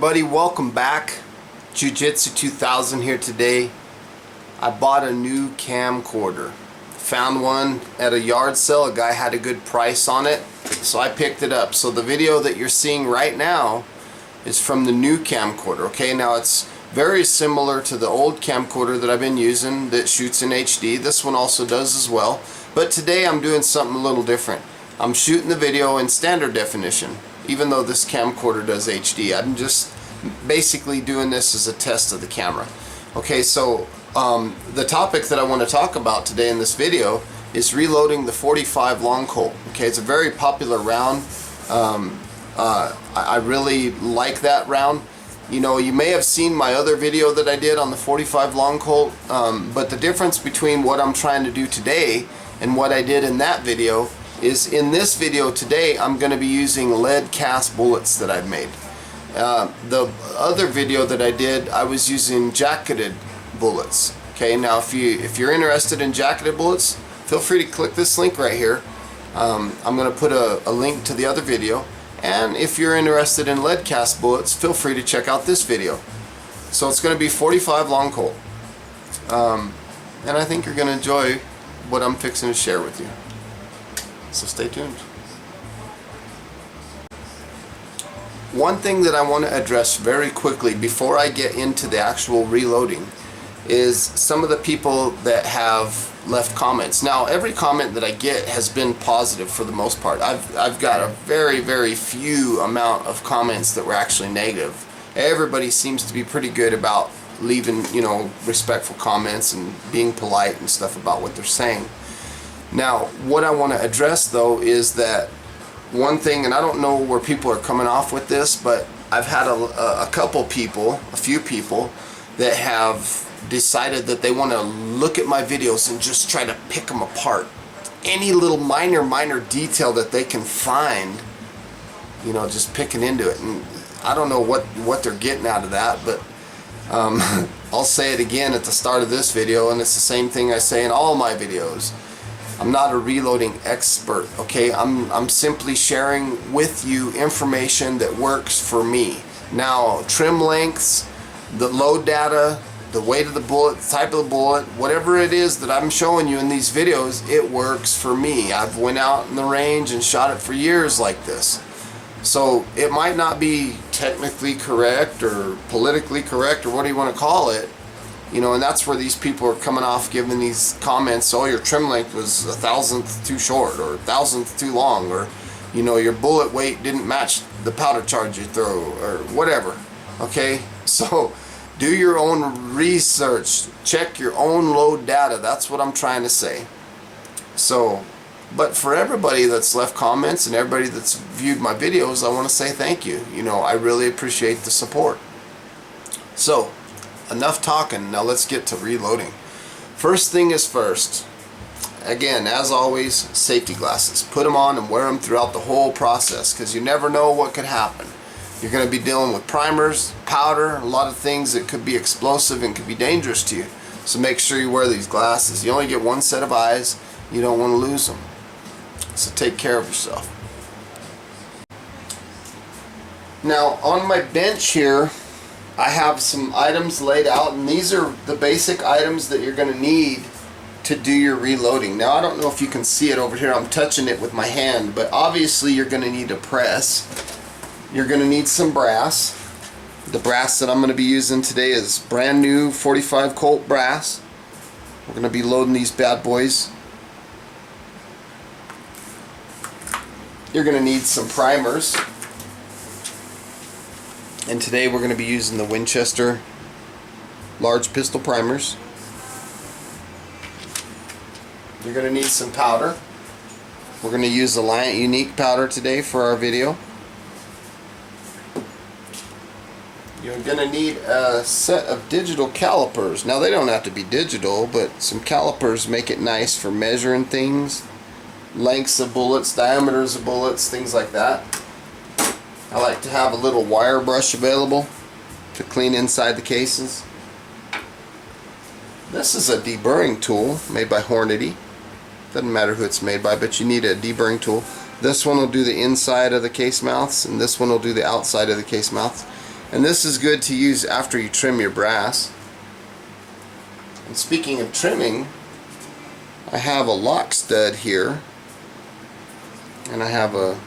everybody, welcome back. Jiu-Jitsu 2000 here today. I bought a new camcorder. Found one at a yard sale. A guy had a good price on it, so I picked it up. So the video that you're seeing right now is from the new camcorder. Okay, now it's very similar to the old camcorder that I've been using that shoots in HD. This one also does as well, but today I'm doing something a little different. I'm shooting the video in standard definition, even though this camcorder does HD. I'm just basically doing this as a test of the camera. Okay, so the topic that I want to talk about today in this video is reloading the 45 long Colt. Okay, it's a very popular round. I really like that round. You know, you may have seen my other video that I did on the 45 long Colt, but the difference between what I'm trying to do today and what I did in that video is in this video today I'm going to be using lead cast bullets that I've made. The other video that I did, I was using jacketed bullets. Okay, now if you're interested in jacketed bullets, feel free to click this link right here. I'm going to put a link to the other video, and if you're interested in lead cast bullets, feel free to check out this video. So it's going to be 45 long Colt, and I think you're going to enjoy what I'm fixing to share with you. So stay tuned. One thing that I want to address very quickly before I get into the actual reloading is some of the people that have left comments. Now, every comment that I get has been positive for the most part. I've got a very few amount of comments that were actually negative. Everybody seems to be pretty good about leaving, you know, respectful comments and being polite and stuff about what they're saying. Now, what I want to address though is that one thing, and I don't know where people are coming off with this, but I've had a few people that have decided that they want to look at my videos and just try to pick them apart. Any little minor detail that they can find, you know, just picking into it. And I don't know what they're getting out of that, but I'll say it again at the start of this video, and it's the same thing I say in all my videos. I'm not a reloading expert, okay? I'm simply sharing with you information that works for me. Now, trim lengths, the load data, the weight of the bullet, the type of the bullet, whatever it is that I'm showing you in these videos, it works for me. I've went out in the range and shot it for years like this. So it might not be technically correct or politically correct or what do you want to call it. You know, and that's where these people are coming off giving these comments, oh, your trim length was 1,000th too short or 1,000th too long, or, you know, your bullet weight didn't match the powder charge you throw, or whatever. Okay, so do your own research, check your own load data. That's what I'm trying to say. So, but for everybody that's left comments and everybody that's viewed my videos, I want to say thank you. You know, I really appreciate the support. So, enough talking, now let's get to reloading. First thing is first. Again, as always, safety glasses. Put them on and wear them throughout the whole process, because you never know what could happen. You're going to be dealing with primers, powder, a lot of things that could be explosive and could be dangerous to you. So make sure you wear these glasses. You only get one set of eyes. You don't want to lose them. So take care of yourself. Now, on my bench here, I have some items laid out, and these are the basic items that you're going to need to do your reloading. Now, I don't know if you can see it over here. I'm touching it with my hand, but obviously you're going to need a press. You're going to need some brass. The brass that I'm going to be using today is brand new 45 Colt brass. We're going to be loading these bad boys. You're going to need some primers. And today we're going to be using the Winchester large pistol primers. You're going to need some powder. We're going to use the Lion Unique powder today for our video. You're going to need a set of digital calipers. Now, they don't have to be digital, but some calipers make it nice for measuring things, lengths of bullets, diameters of bullets, things like that. I like to have a little wire brush available to clean inside the cases. This is a deburring tool made by Hornady. Doesn't matter who it's made by, but you need a deburring tool. This one will do the inside of the case mouths, and this one will do the outside of the case mouths. And this is good to use after you trim your brass. And speaking of trimming, I have a lock stud here, and I have a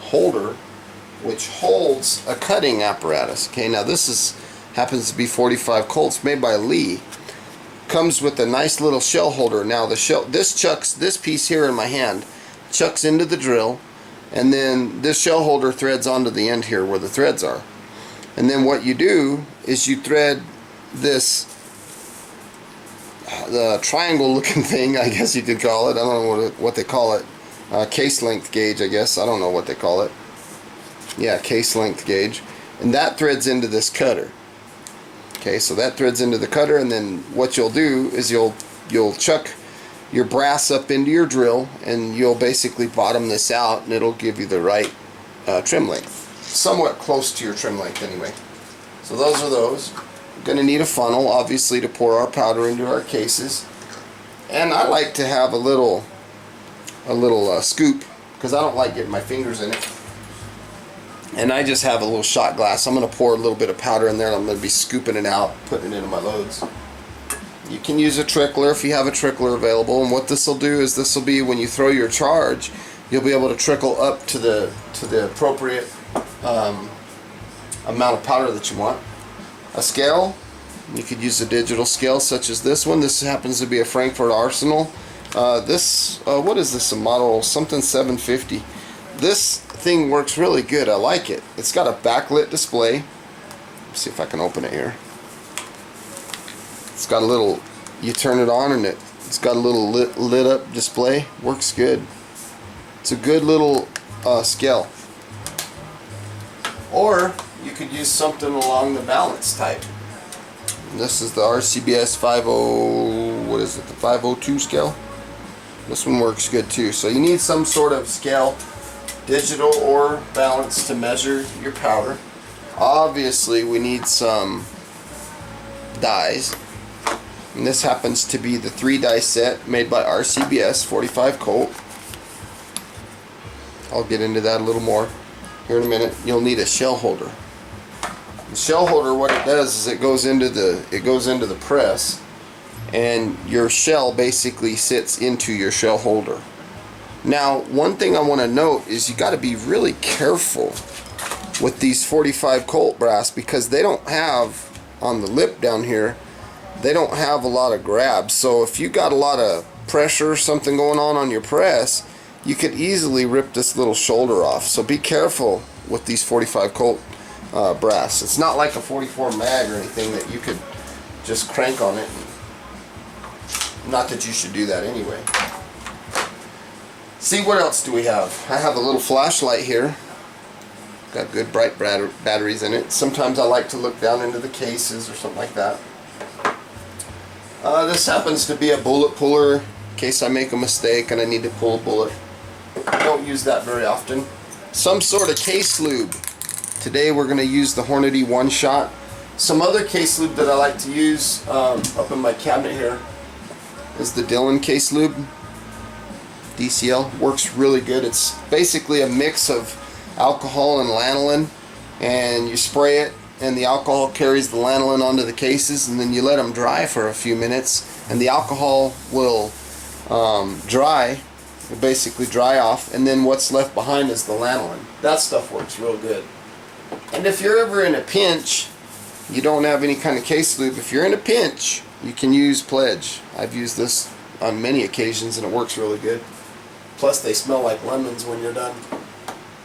holder which holds a cutting apparatus. Okay, now this happens to be 45 Colts made by Lee. Comes with a nice little shell holder. Now this piece here in my hand chucks into the drill, and then this shell holder threads onto the end here where the threads are. And then what you do is you thread this the triangle looking thing, I guess you could call it. I don't know what they call it. Case length gauge, I guess. I don't know what they call it. Yeah, case length gauge. And that threads into this cutter. Okay, so that threads into the cutter, and then what you'll do is you'll chuck your brass up into your drill, and you'll basically bottom this out, and it'll give you the right trim length. Somewhat close to your trim length anyway. So those are those. We're going to need a funnel, obviously, to pour our powder into our cases. And I like to have a little scoop, because I don't like getting my fingers in it. And I just have a little shot glass. I'm going to pour a little bit of powder in there, and I'm going to be scooping it out, putting it into my loads. You can use a trickler if you have a trickler available, and what this will do is this will be when you throw your charge, you'll be able to trickle up to the appropriate amount of powder that you want. A scale, you could use a digital scale such as this one. This happens to be a Frankfurt Arsenal. What is this, a model something 750. This thing works really good. I like it. It's got a backlit display. Let's see if I can open it here. It's got a little, you turn it on and it's got a little lit up display. Works good. It's a good little scale. Or you could use something along the balance type. And this is the RCBS 502 scale. This one works good too. So you need some sort of scale, digital or balance, to measure your powder. Obviously we need some dies. And this happens to be the 3-die set made by RCBS 45 Colt. I'll get into that a little more here in a minute. You'll need a shell holder. The shell holder, what it does is it goes into the press, and your shell basically sits into your shell holder. Now, one thing I want to note is you got to be really careful with these 45 Colt brass, because they don't have, on the lip down here, they don't have a lot of grab. So if you got a lot of pressure or something going on your press, you could easily rip this little shoulder off. So be careful with these 45 Colt brass. It's not like a 44 mag or anything that you could just crank on it. Not that you should do that anyway. See, what else do we have? I have a little flashlight here. Got good bright batteries in it. Sometimes I like to look down into the cases or something like that. This happens to be a bullet puller in case I make a mistake and I need to pull a bullet. I don't use that very often. Some sort of case lube. Today we're going to use the Hornady One Shot. Some other case lube that I like to use up in my cabinet here is the Dillon case lube. DCL works really good. It's basically a mix of alcohol and lanolin, and you spray it, and the alcohol carries the lanolin onto the cases, and then you let them dry for a few minutes, and the alcohol will basically dry off, and then what's left behind is the lanolin. That stuff works real good. And if you're ever in a pinch, you don't have any kind of case lube, if you're in a pinch, you can use Pledge. I've used this on many occasions and it works really good. Plus they smell like lemons when you're done.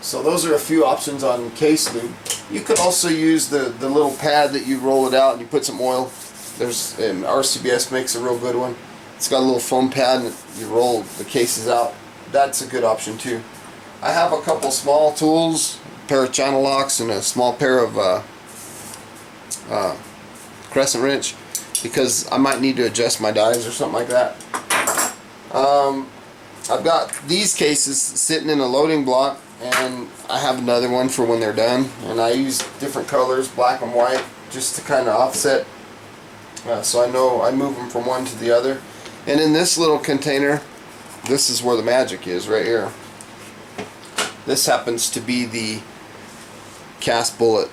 So those are a few options on case lube. You could also use the little pad that you roll it out and you put some oil. There's RCBS makes a real good one. It's got a little foam pad and you roll the cases out. That's a good option too. I have a couple small tools, a pair of channel locks and a small pair of crescent wrench, because I might need to adjust my dies or something like that. I've got these cases sitting in a loading block, and I have another one for when they're done, and I use different colors, black and white, just to kind of offset, so I know I move them from one to the other. And in this little container, this is where the magic is, right here. This happens to be the cast bullet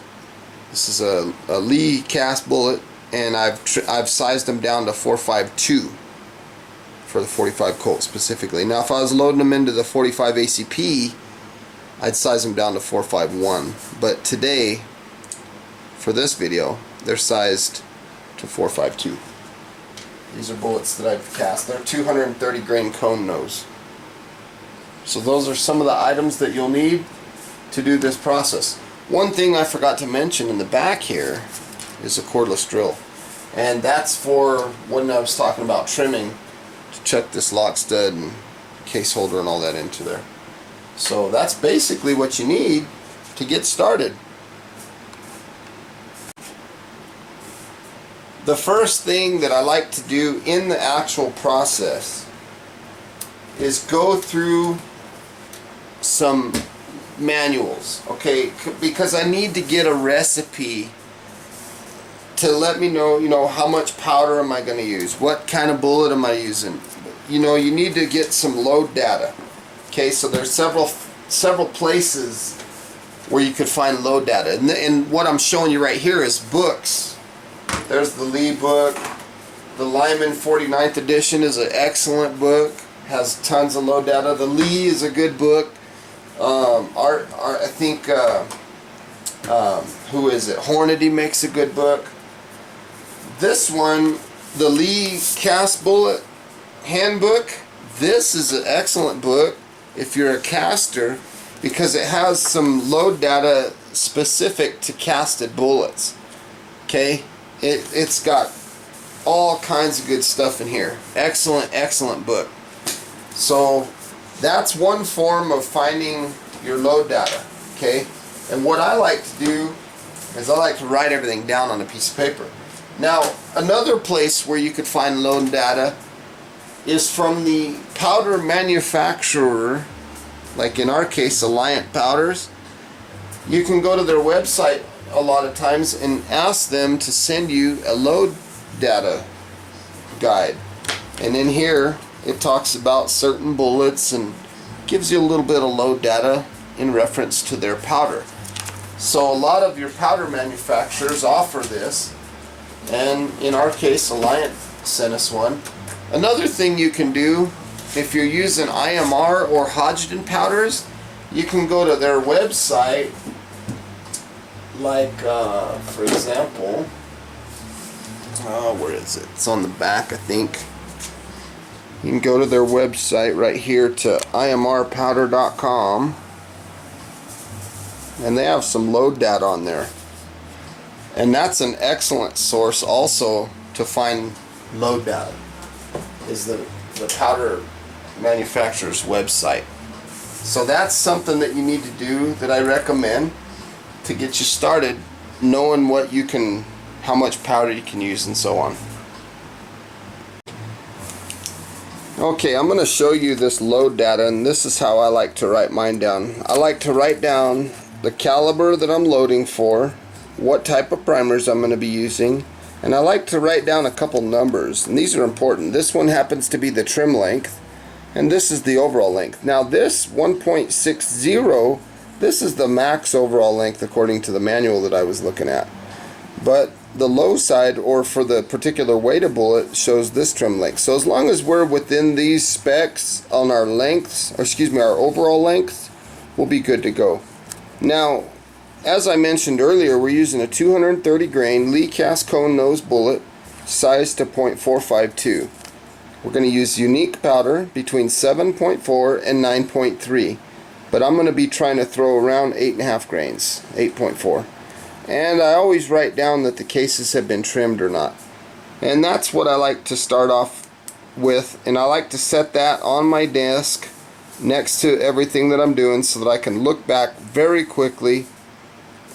This is a Lee cast bullet, and I've sized them down to 4.52 for the 45 Colt specifically. Now if I was loading them into the 45 ACP, I'd size them down to 4.51, but today for this video they're sized to 4.52. These are bullets that I've cast. They're 230 grain cone nose. So those are some of the items that you'll need to do this process. One thing I forgot to mention in the back here is a cordless drill, and that's for when I was talking about trimming, to check this lock stud and case holder and all that into there. So that's basically what you need to get started. The first thing that I like to do in the actual process is go through some manuals, okay, because I need to get a recipe to let me know, how much powder am I going to use, what kind of bullet am I using. You need to get some load data. Okay, so there's several places where you could find load data, and what I'm showing you right here is books. There's the Lee book. The Lyman 49th edition is an excellent book, has tons of load data. The Lee is a good book. I think who is it? Hornady makes a good book. This one, the Lee Cast Bullet Handbook, this is an excellent book if you're a caster, because it has some load data specific to casted bullets. Okay, it's got all kinds of good stuff in here. Excellent book. So that's one form of finding your load data. Okay, and what I like to do is I like to write everything down on a piece of paper. Now another place where you could find load data is from the powder manufacturer, like in our case Alliant Powders. You can go to their website a lot of times and ask them to send you a load data guide, and in here it talks about certain bullets and gives you a little bit of load data in reference to their powder. So a lot of your powder manufacturers offer this, and in our case Alliant sent us one. Another thing you can do, if you're using IMR or Hodgdon powders, you can go to their website, like for example, where is it? It's on the back, I think. You can go to their website right here to imrpowder.com, and they have some load data on there, and that's an excellent source also to find load data, is the powder manufacturer's website. So that's something that you need to do, that I recommend to get you started knowing how much powder you can use and so on. Okay, I'm going to show you this load data, and this is how I like to write mine down. I like to write down the caliber that I'm loading for, what type of primers I'm going to be using, and I like to write down a couple numbers, and these are important. This one happens to be the trim length, and this is the overall length. Now this 1.60, this is the max overall length according to the manual that I was looking at, but the low side, or for the particular weighted bullet, shows this trim length. So as long as we're within these specs on our lengths, or excuse me, our overall length, we'll be good to go. Now, as I mentioned earlier, we're using a 230 grain Lee cast cone nose bullet, sized to .452. We're going to use unique powder between 7.4 and 9.3, but I'm going to be trying to throw around 8.5 grains, 8.4. And I always write down that the cases have been trimmed or not. And that's what I like to start off with, and I like to set that on my desk next to everything that I'm doing so that I can look back very quickly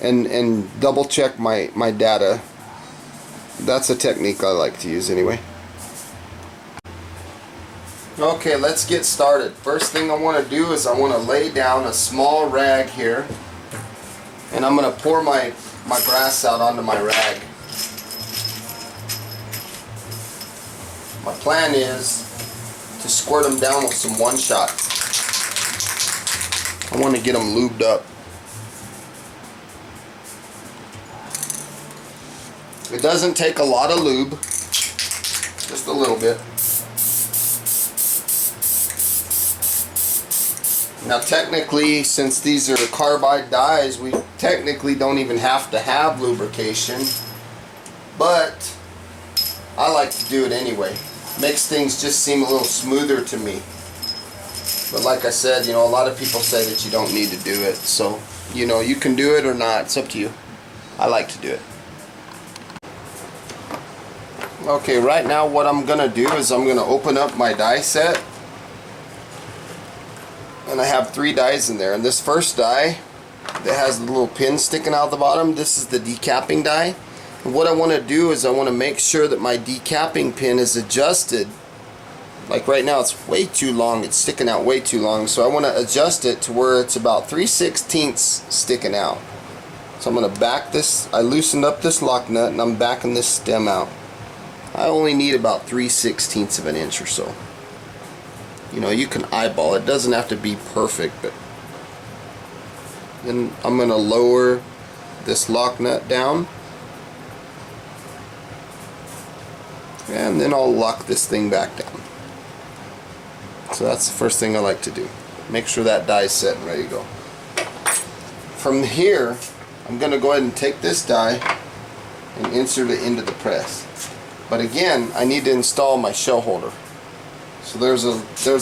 and double check my data. That's a technique I like to use anyway. Okay, let's get started. First thing I want to do is I want to lay down a small rag here, and I'm going to pour my brass out onto my rag. My plan is to squirt them down with some one-shot. I want to get them lubed up. doesn't take a lot of lube, just a little bit. Now technically, since these are carbide dyes, we technically don't even have to have lubrication, but I like to do it anyway. Makes things just seem a little smoother to me. But like I said, you know, a lot of people say that you don't need to do it, so you know, you can do it or not, it's up to you. I like to do it. Okay, right now what I'm gonna do is I'm gonna open up my die set, and I have 3 dies in there. And this first die that has the little pin sticking out the bottom, this is the decapping die. And what I want to do is I want to make sure that my decapping pin is adjusted. Like right now it's way too long, it's sticking out way too long, so I want to adjust it to where it's about 3/16 sticking out. So I'm going to back this, I loosened up this lock nut and I'm backing this stem out. I only need about 3/16 of an inch or so. You know, you can eyeball it, doesn't have to be perfect, but then I'm going to lower this lock nut down, and then I'll lock this thing back down. So that's the first thing I like to do. Make sure that die is set and ready to go. From here, I'm going to go ahead and take this die and insert it into the press. But again, I need to install my shell holder. So there's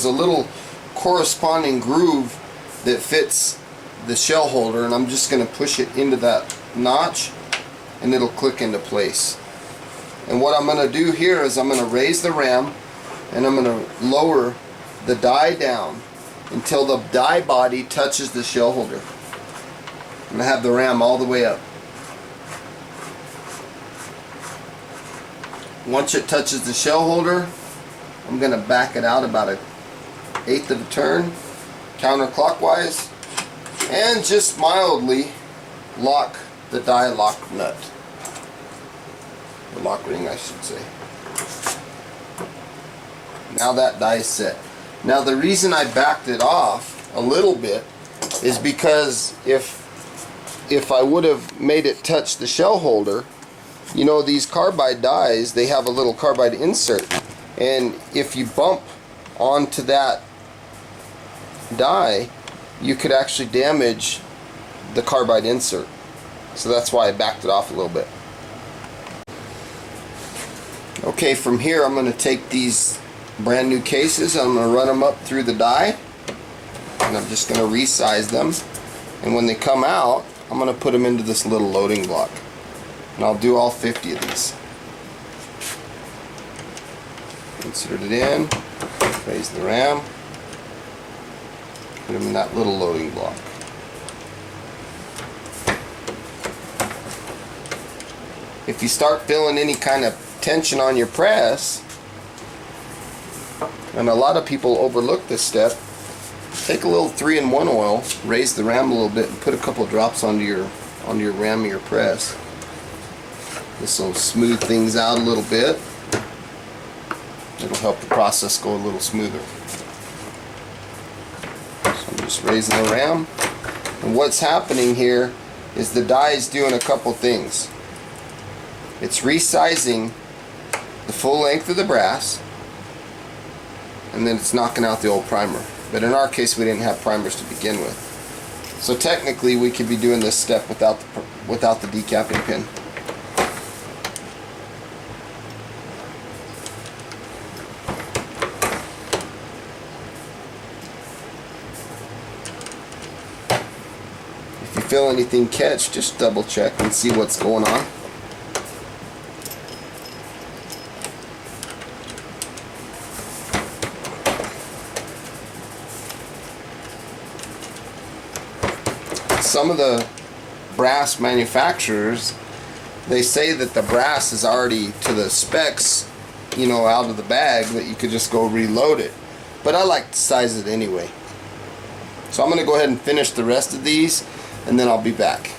a little corresponding groove that fits the shell holder, and I'm just going to push it into that notch and it'll click into place. And what I'm going to do here is I'm going to raise the ram and I'm going to lower the die down until the die body touches the shell holder. I'm going to have the ram all the way up. Once it touches the shell holder, I'm going to back it out about 1/8 of a turn counterclockwise and just mildly lock the die lock nut, the lock ring I should say. Now that die is set. Now the reason I backed it off a little bit is because if I would have made it touch the shell holder, you know, these carbide dies, they have a little carbide insert, and if you bump onto that die, you could actually damage the carbide insert. So that's why I backed it off a little bit. Okay, from here I'm going to take these brand new cases, I'm going to run them up through the die, and I'm just going to resize them, and when they come out I'm going to put them into this little loading block, and I'll do all 50 of these. Insert it in, raise the ram, put them in that little loading block. If you start feeling any kind of tension on your press, and a lot of people overlook this step, take a little 3-in-1 oil, raise the ram a little bit, and put a couple drops onto your ram of your press. This will smooth things out a little bit. It'll help the process go a little smoother. So I'm just raising the ram, and what's happening here is the die is doing a couple things. It's resizing the full length of the brass, and then it's knocking out the old primer. But in our case, we didn't have primers to begin with. So technically, we could be doing this step without the decapping pin. If you feel anything catch, just double check and see what's going on. Some of the brass manufacturers, they say that the brass is already to the specs, you know, out of the bag, that you could just go reload it. But I like to size it anyway. So I'm going to go ahead and finish the rest of these, and then I'll be back.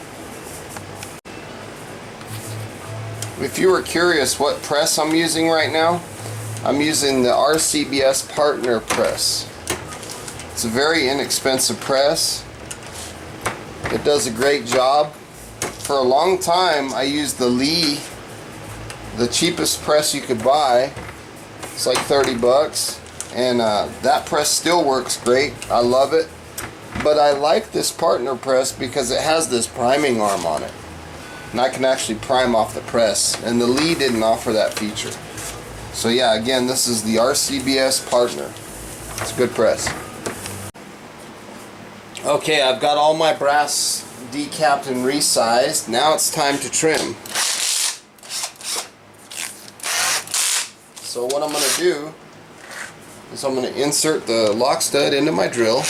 If you were curious what press I'm using right now, I'm using the RCBS Partner press. It's a very inexpensive press. It does a great job. For a long time I used the Lee the cheapest press you could buy. It's like 30 bucks, and that press still works great. I love it, but I like this partner press because it has this priming arm on it, and I can actually prime off the press, and the Lee didn't offer that feature. So yeah, again, this is the RCBS partner. It's a good press. Okay, I've got all my brass decapped and resized. Now it's time to trim. So what I'm going to do is I'm going to insert the lock stud into my drill.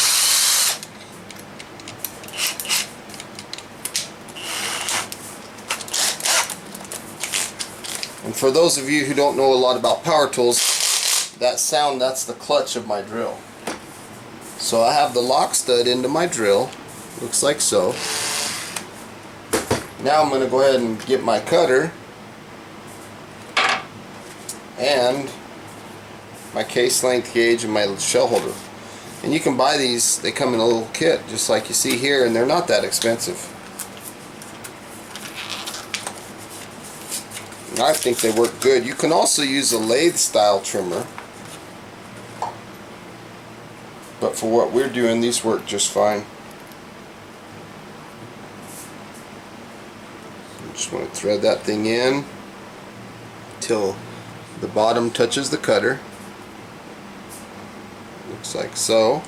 And for those of you who don't know a lot about power tools, that sound, that's the clutch of my drill. So I have the lock stud into my drill, looks like so. Now I'm going to go ahead and get my cutter and my case length gauge and my shell holder. And you can buy these, they come in a little kit just like you see here, and they're not that expensive. And I think they work good. You can also use a lathe style trimmer, but for what we're doing, these work just fine. Just want to thread that thing in till the bottom touches the cutter. Looks like so.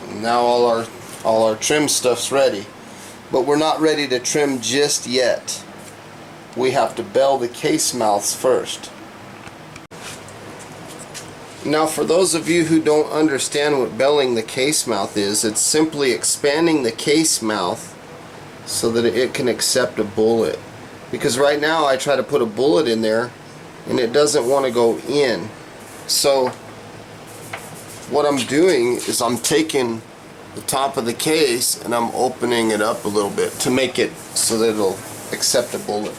And now all our trim stuff's ready, but we're not ready to trim just yet. We have to bell the case mouths first. Now, for those of you who don't understand what belling the case mouth is, it's simply expanding the case mouth so that it can accept a bullet. Because right now I try to put a bullet in there and it doesn't want to go in. So what I'm doing is I'm taking the top of the case and I'm opening it up a little bit to make it so that it'll accept a bullet.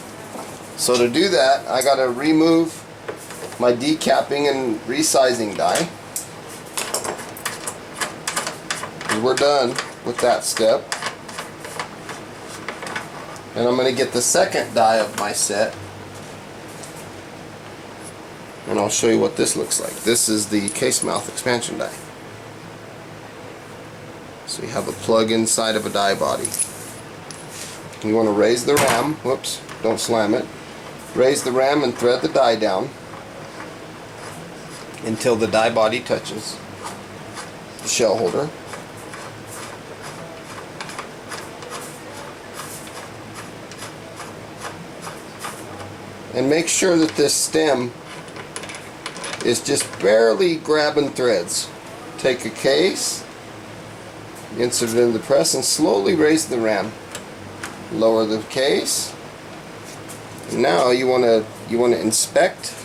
So to do that, I got to remove my decapping and resizing die. And we're done with that step. And I'm going to get the second die of my set, and I'll show you what this looks like. This is the case mouth expansion die. So you have a plug inside of a die body. You want to raise the ram, whoops, don't slam it. Raise the ram and thread the die down until the die body touches the shell holder. And make sure that this stem is just barely grabbing threads. Take a case, insert it in the press, and slowly raise the ram. Lower the case. And now you want to inspect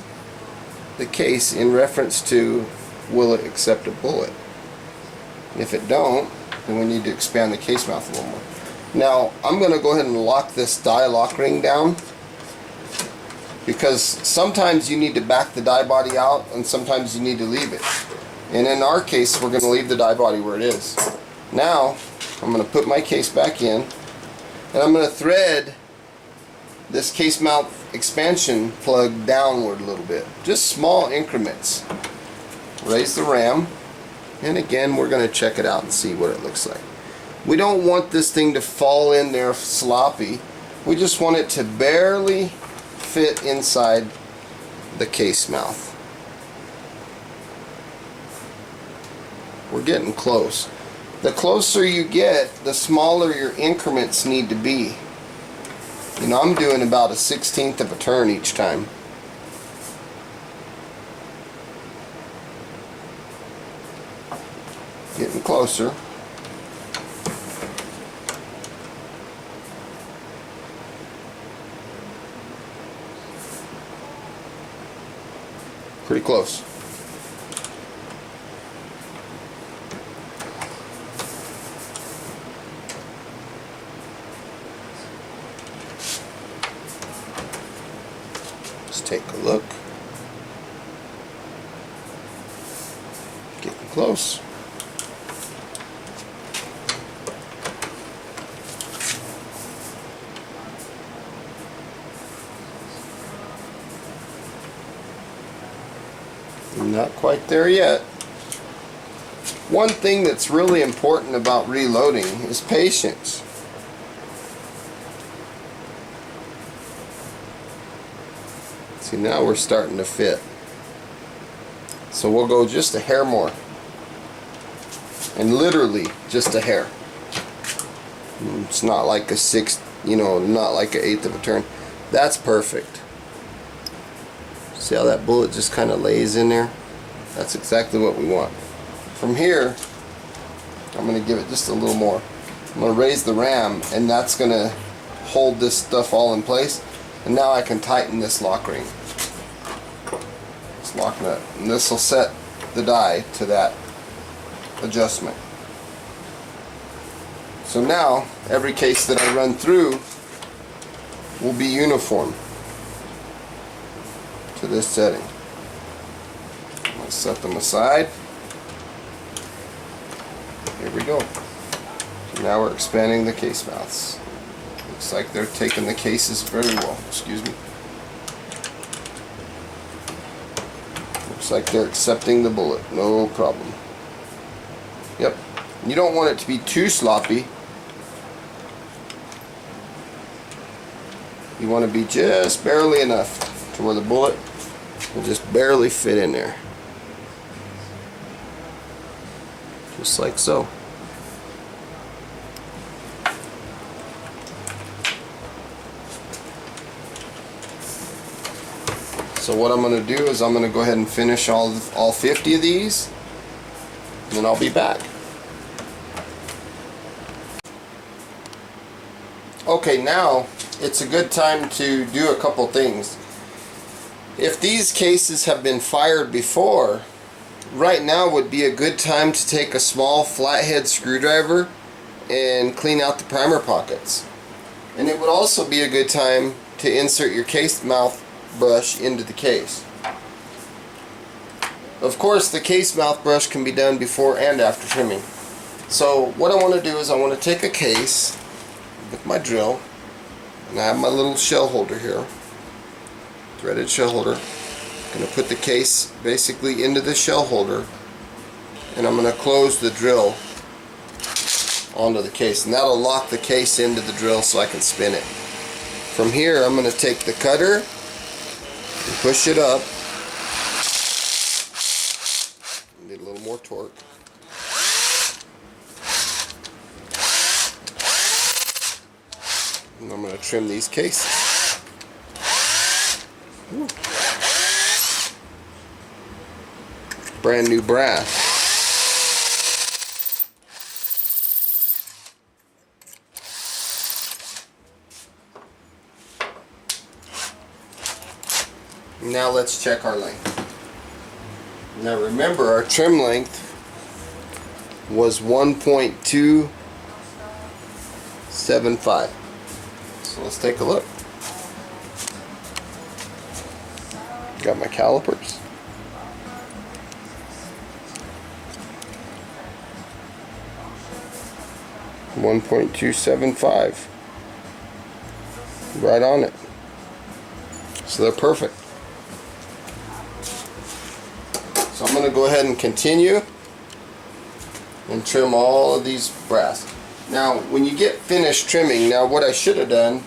the case in reference to, will it accept a bullet? If it don't, then we need to expand the case mouth a little more. Now I'm going to go ahead and lock this die lock ring down, because sometimes you need to back the die body out and sometimes you need to leave it. And in our case, we're going to leave the die body where it is. Now I'm going to put my case back in, and I'm going to thread this case mouth expansion plug downward a little bit, just small increments. Raise the ram, and again we're going to check it out and see what it looks like. We don't want this thing to fall in there sloppy. We just want it to barely fit inside the case mouth. We're getting close. The closer you get, the smaller your increments need to be. You know, I'm doing about a 1/16 of a turn each time. Getting closer. Pretty close. Let's take a look. Getting close. Not quite there yet. One thing that's really important about reloading is patience. See, now we're starting to fit. So we'll go just a hair more. And literally just a hair. It's not like a sixth, not like an eighth of a turn. That's perfect. See how that bullet just kind of lays in there? That's exactly what we want. From here, I'm going to give it just a little more. I'm going to raise the ram, and that's going to hold this stuff all in place. And now I can tighten this lock ring. This lock nut. And this will set the die to that adjustment. So now, every case that I run through will be uniform to this setting. I'm going to set them aside. Here we go. So now we're expanding the case mouths. Looks like they're taking the cases very well. Excuse me. Looks like they're accepting the bullet. No problem. Yep. You don't want it to be too sloppy. You want to be just barely enough to where the bullet will just barely fit in there. Just like so. So what I'm going to do is I'm going to go ahead and finish all 50 of these, and then I'll be back. Okay, now it's a good time to do a couple things. If these cases have been fired before, right now would be a good time to take a small flathead screwdriver and clean out the primer pockets. And it would also be a good time to insert your case mouth brush into the case. Of course, the case mouth brush can be done before and after trimming. So what I want to do is I want to take a case with my drill, and I have my little shell holder here, threaded shell holder. I'm going to put the case basically into the shell holder, and I'm going to close the drill onto the case, and that'll lock the case into the drill so I can spin it. From here I'm going to take the cutter and push it up. Need a little more torque. And I'm going to trim these cases. Ooh. Brand new brass. Now let's check our length. Now remember, our trim length was 1.275. So let's take a look. Got my calipers. .275. Right on it. So they're perfect. So I'm going to go ahead and continue and trim all of these brass. Now when you get finished trimming, now what I should have done,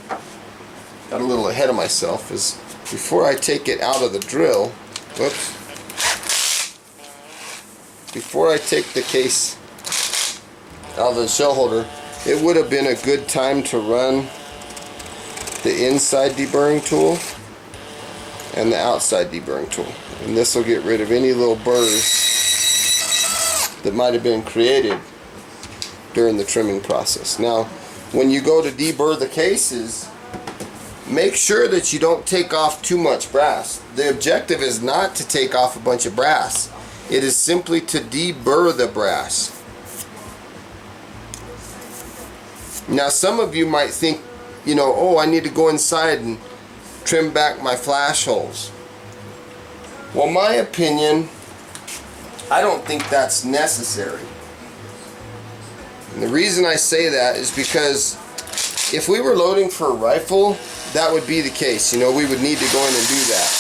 got a little ahead of myself, is before I take it out of the drill, before I take the case out of the shell holder, it would have been a good time to run the inside deburring tool and the outside deburring tool. And this will get rid of any little burrs that might have been created during the trimming process. Now, when you go to deburr the cases, make sure that you don't take off too much brass. The objective is not to take off a bunch of brass. It is simply to deburr the brass. Now, some of you might think, oh, I need to go inside and trim back my flash holes. Well, my opinion, I don't think that's necessary. And the reason I say that is because if we were loading for a rifle, that would be the case. We would need to go in and do that.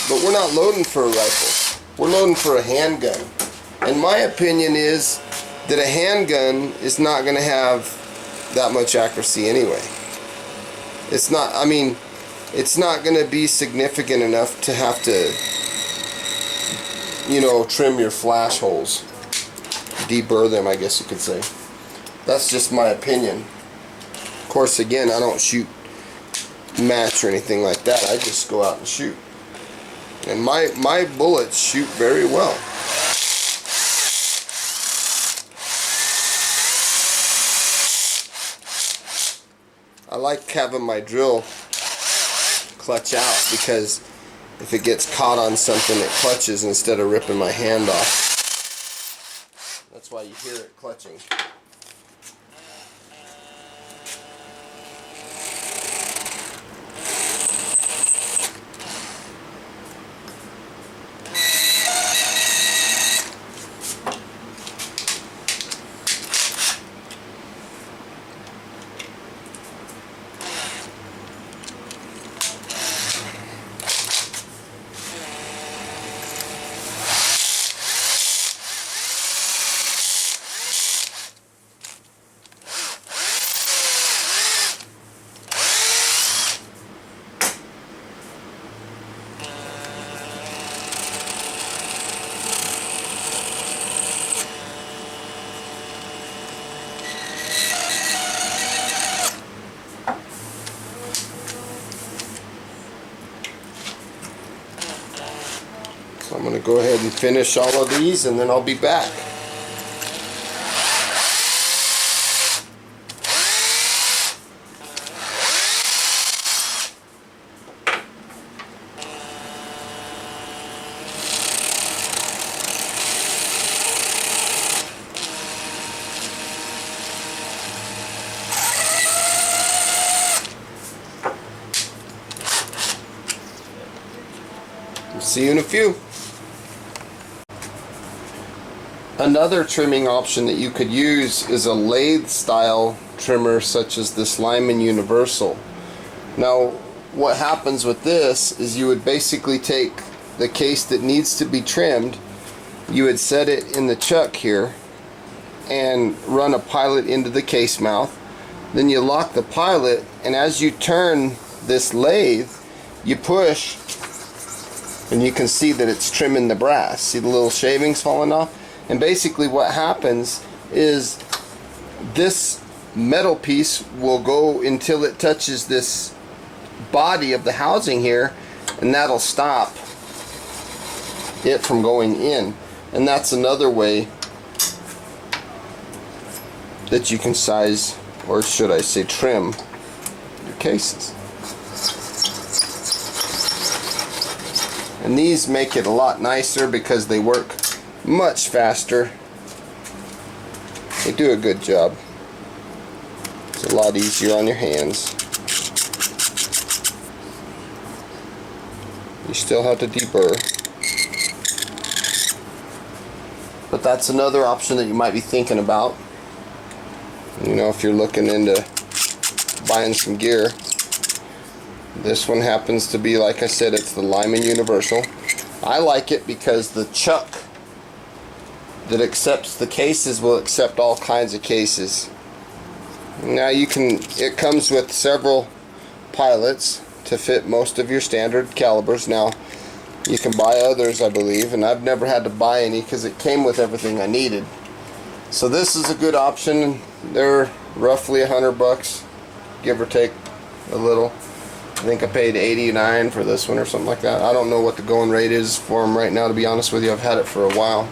but we're not loading for a rifle. We're loading for a handgun. And my opinion is that a handgun is not going to have that much accuracy anyway. It's not, I mean, it's not going to be significant enough to have to, you know, trim your flash holes. Deburr them, I guess you could say. That's just my opinion. Of course, again, I don't shoot match or anything like that. I just go out and shoot. And my bullets shoot very well. I like having my drill clutch out because if it gets caught on something, it clutches instead of ripping my hand off. That's why you hear it clutching. So I'm going to go ahead and finish all of these and then I'll be back. See you in a few. Another trimming option that you could use is a lathe style trimmer such as this Lyman Universal. Now what happens with this is you would basically take the case that needs to be trimmed, you would set it in the chuck here and run a pilot into the case mouth, then you lock the pilot, and as you turn this lathe you push and you can see that it's trimming the brass. See the little shavings falling off? And basically what happens is this metal piece will go until it touches this body of the housing here, and that'll stop it from going in. And that's another way that you can size, or should I say trim, your cases. And these make it a lot nicer because they work much faster. They do a good job. It's a lot easier on your hands. You still have to deburr. But that's another option that you might be thinking about. You know, if you're looking into buying some gear. This one happens to be, like I said, it's the Lyman Universal. I like it because the chuck that accepts the cases will accept all kinds of cases. Now you can, it comes with several pilots to fit most of your standard calibers. Now you can buy others, I believe, and I've never had to buy any because it came with everything I needed. So this is a good option. They're roughly $100, give or take a little. I think I paid $89 for this one or something like that. I don't know what the going rate is for them right now, to be honest with you. I've had it for a while.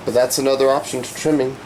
But that's another option to trimming.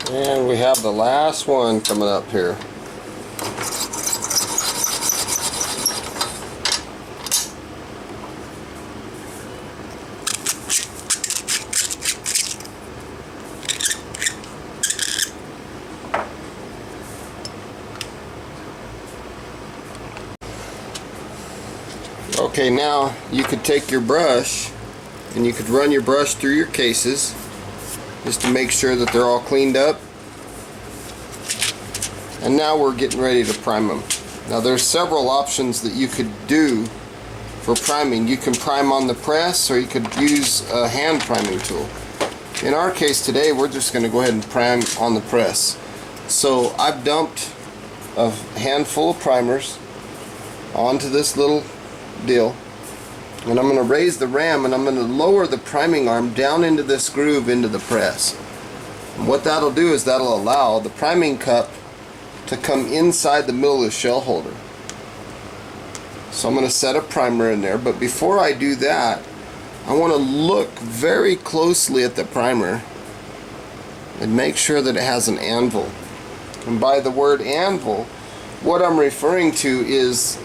And we have the last one coming up here. Okay, now you could take your brush and you could run your brush through your cases just to make sure that they're all cleaned up. And now we're getting ready to prime them. Now there's several options that you could do for priming. You can prime on the press, or you could use a hand priming tool. In our case today, we're just going to go ahead and prime on the press. So I've dumped a handful of primers onto this little deal, and I'm going to raise the ram and I'm going to lower the priming arm down into this groove into the press. And what that'll do is that'll allow the priming cup to come inside the middle of the shell holder. So I'm going to set a primer in there, but before I do that, I want to look very closely at the primer and make sure that it has an anvil. And by the word anvil, what I'm referring to is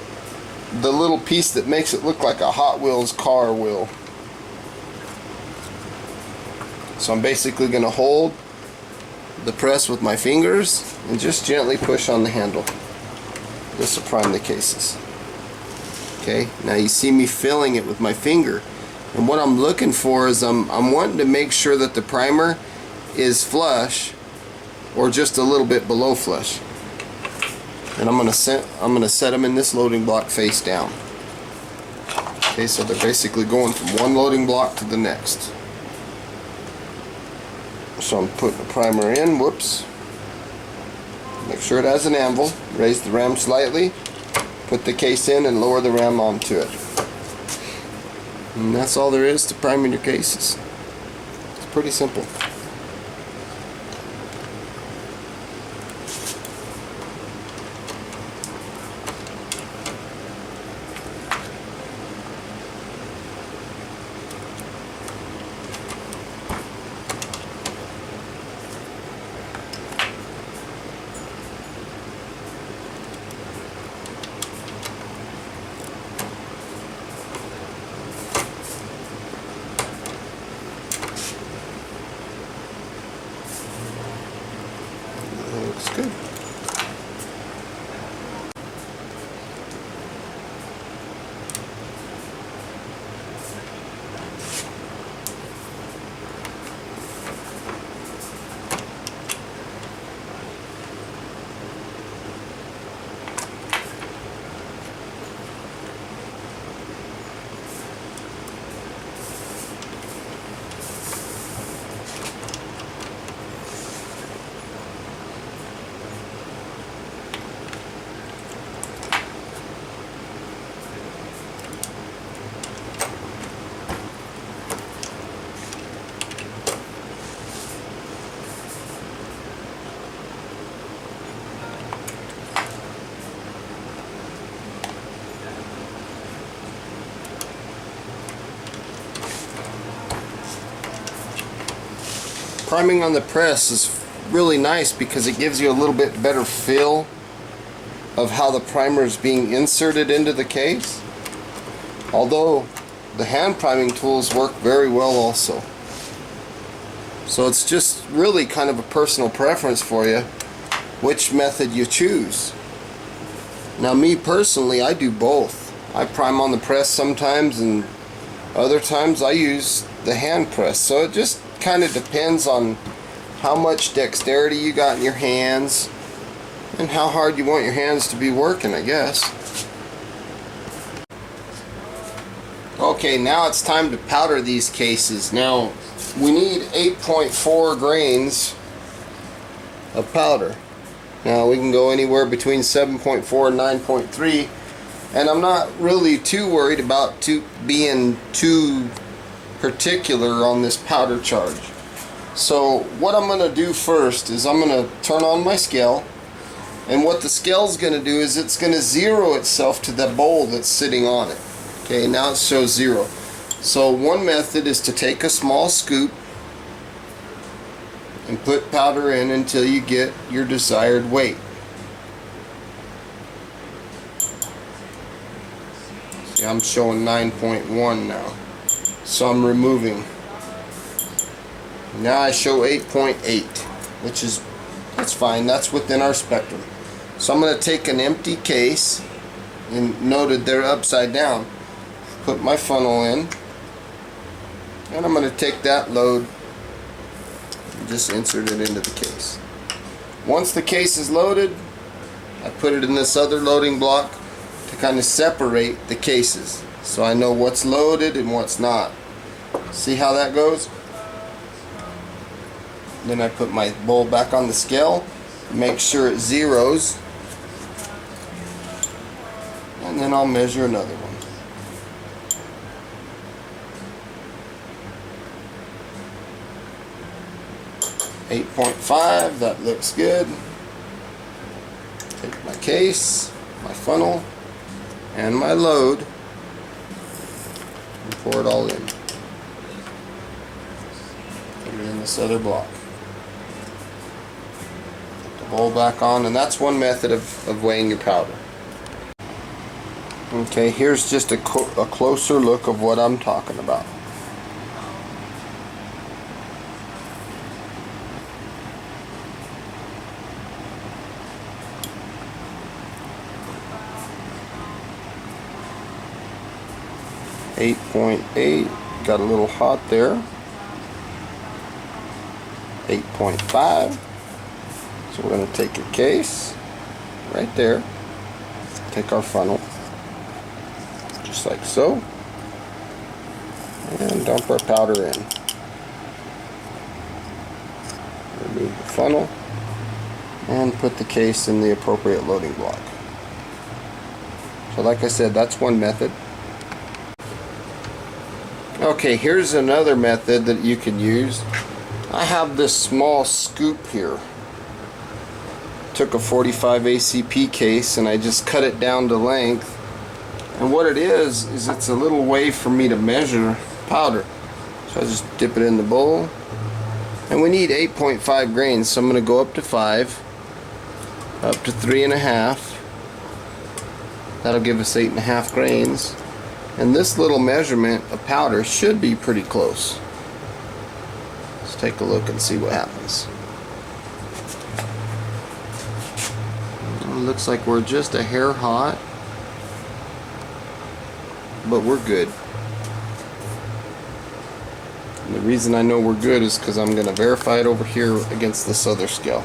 the little piece that makes it look like a Hot Wheels car wheel. So I'm basically going to hold the press with my fingers and just gently push on the handle. This will prime the cases. Okay, now you see me filling it with my finger, and what I'm looking for is I'm wanting to make sure that the primer is flush or just a little bit below flush. And I'm gonna set them in this loading block face down. Okay, so they're basically going from one loading block to the next. So I'm putting the primer in. Whoops. Make sure it has an anvil. Raise the ram slightly. Put the case in and lower the ram onto it. And that's all there is to priming your cases. It's pretty simple. Looks good. Priming on the press is really nice because it gives you a little bit better feel of how the primer is being inserted into the case. Although the hand priming tools work very well also. So it's just really kind of a personal preference for you which method you choose. Now me personally, I do both. I prime on the press sometimes, and other times I use the hand press. So it just kind of depends on how much dexterity you got in your hands and how hard you want your hands to be working, I guess. Okay, now it's time to powder these cases. Now we need 8.4 grains of powder. Now we can go anywhere between 7.4 and 9.3, and I'm not really too worried about being too particular on this powder charge. So what I'm going to do first is I'm going to turn on my scale, and what the scale is going to do is it's going to zero itself to the bowl that's sitting on it. Okay, now it shows 0. So one method is to take a small scoop and put powder in until you get your desired weight. See, I'm showing 9.1 now, so I'm removing. Now I show 8.8, which is, that's fine, that's within our spectrum. So I'm going to take an empty case, and noted they're upside down, put my funnel in, and I'm going to take that load and just insert it into the case. Once the case is loaded, I put it in this other loading block to kind of separate the cases so I know what's loaded and what's not. See how that goes? Then I put my bowl back on the scale, make sure it zeros, and then I'll measure another one. 8.5, that looks good. Take my case, my funnel, and my load, and pour it all in. Put it in this other block. Put the bowl back on, and that's one method of weighing your powder. Okay, here's just a closer look of what I'm talking about. .8, got a little hot there. 8.5. So we're going to take a case right there, take our funnel, just like so, and dump our powder in. Remove the funnel and put the case in the appropriate loading block. So like I said, that's one method. Okay, here's another method that you can use. I have this small scoop here. Took a 45 ACP case and I just cut it down to length. And what it is it's a little way for me to measure powder. So I just dip it in the bowl. And we need 8.5 grains, so I'm going to go up to 5, up to 3.5. That'll give us 8.5 grains. And this little measurement of powder should be pretty close. Let's take a look and see what happens. It looks like we're just a hair hot, but we're good. And the reason I know we're good is because I'm going to verify it over here against this other scale.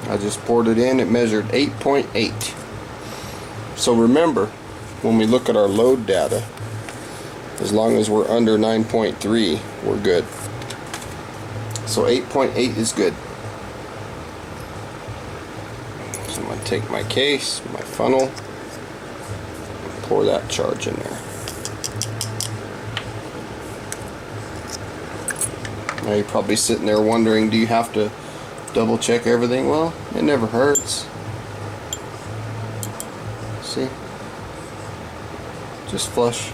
I just poured it in, it measured 8.8. So remember, when we look at our load data, as long as we're under 9.3, we're good. So 8.8 is good. So I'm going to take my case, my funnel, and pour that charge in there. Now you're probably sitting there wondering, do you have to double check everything? Well, it never hurts. See? Just flush.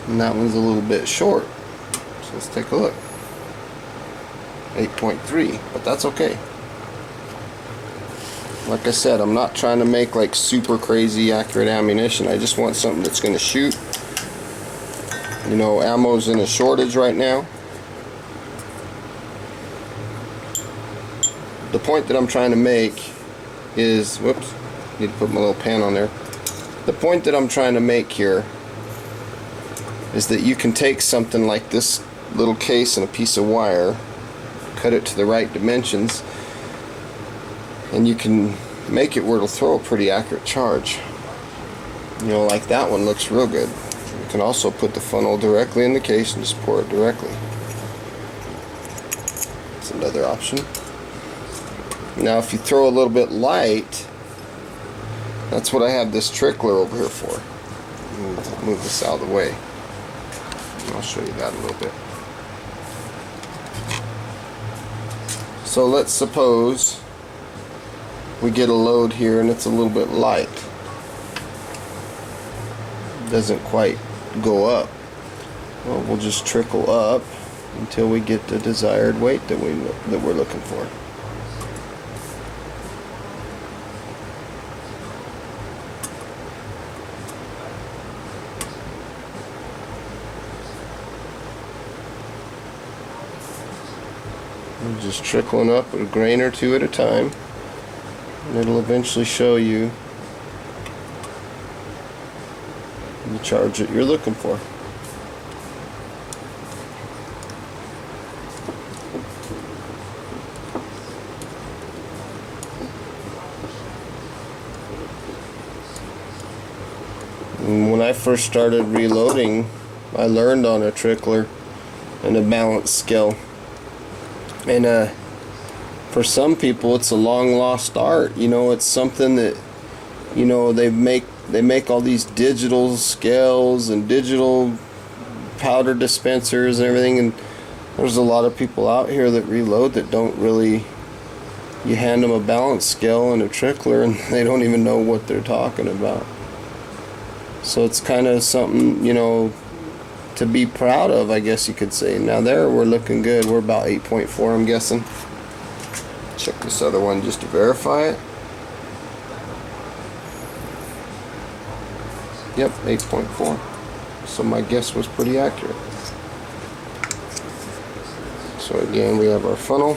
And that one's a little bit short. So let's take a look. 8.3, but that's okay. Like I said, I'm not trying to make like super crazy accurate ammunition. I just want something that's going to shoot. You know, ammo's in a shortage right now. The point that I'm trying to make is, whoops, need to put my little pan on there. The point that I'm trying to make here is that you can take something like this little case and a piece of wire, cut it to the right dimensions, and you can make it where it'll throw a pretty accurate charge. You know, like that one looks real good. You can also put the funnel directly in the case and just pour it directly. That's another option. Now if you throw a little bit light, that's what I have this trickler over here for. Move this out of the way. I'll show you that a little bit. So let's suppose we get a load here and it's a little bit light. It doesn't quite go up. Well, we'll just trickle up until we get the desired weight that we're looking for. We're just trickling up a grain or two at a time, and it'll eventually show you the charge that you're looking for. And when I first started reloading, I learned on a trickler and a balance scale. And for some people, it's a long lost art. You know, it's something that, you know, they make all these digital scales and digital powder dispensers and everything, and there's a lot of people out here that reload that don't really. You hand them a balance scale and a trickler, and they don't even know what they're talking about. So it's kind of something, you know, to be proud of, I guess you could say. Now there, we're looking good. We're about 8.4, I'm guessing. Check this other one just to verify it. Yep, 8.4. So my guess was pretty accurate. So again, we have our funnel.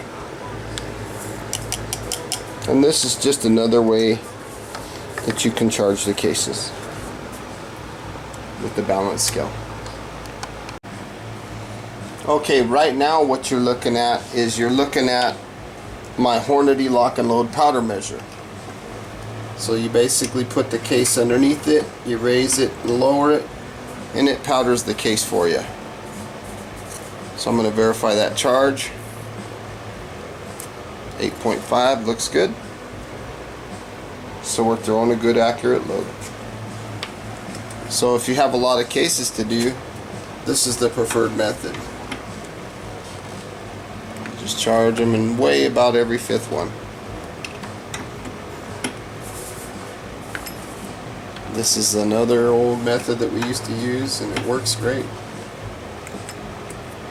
And this is just another way that you can charge the cases with the balance scale. Okay, right now what you're looking at is my Hornady lock and load powder measure. So you basically put the case underneath it, you raise it and lower it, and it powders the case for you. So I'm going to verify that charge. 8.5 looks good. So we're throwing a good accurate load. So if you have a lot of cases to do, this is the preferred method. Just charge them and weigh about every fifth one. This is another old method that we used to use, and it works great.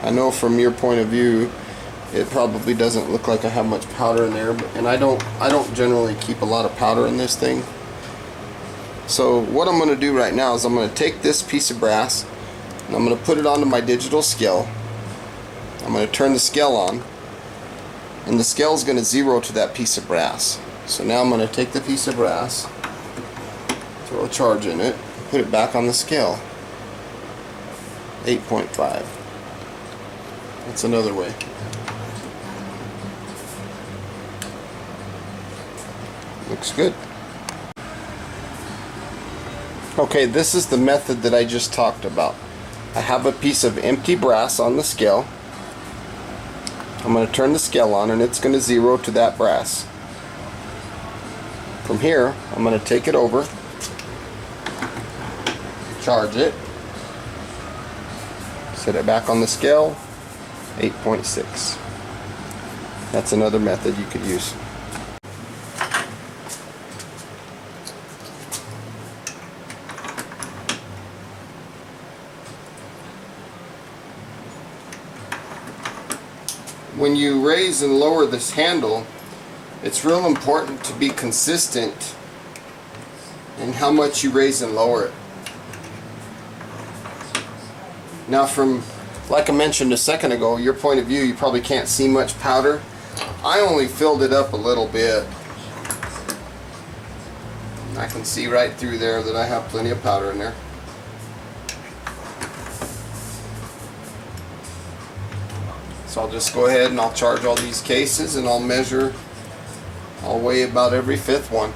I know from your point of view, it probably doesn't look like I have much powder in there, and I don't generally keep a lot of powder in this thing. So what I'm going to do right now is I'm going to take this piece of brass and I'm going to put it onto my digital scale. I'm going to turn the scale on, and the scale is going to zero to that piece of brass. So now I'm going to take the piece of brass, throw a charge in it, put it back on the scale. 8.5. That's another way. Looks good. Okay, this is the method that I just talked about. I have a piece of empty brass on the scale. I'm going to turn the scale on, and it's going to zero to that brass. From here, I'm going to take it over, charge it, set it back on the scale, 8.6. That's another method you could use. When you raise and lower this handle, it's real important to be consistent in how much you raise and lower it. Now, from, like I mentioned a second ago, your point of view, you probably can't see much powder. I only filled it up a little bit. I can see right through there that I have plenty of powder in there. So I'll just go ahead and I'll charge all these cases, and I'll measure, I'll weigh about every fifth one.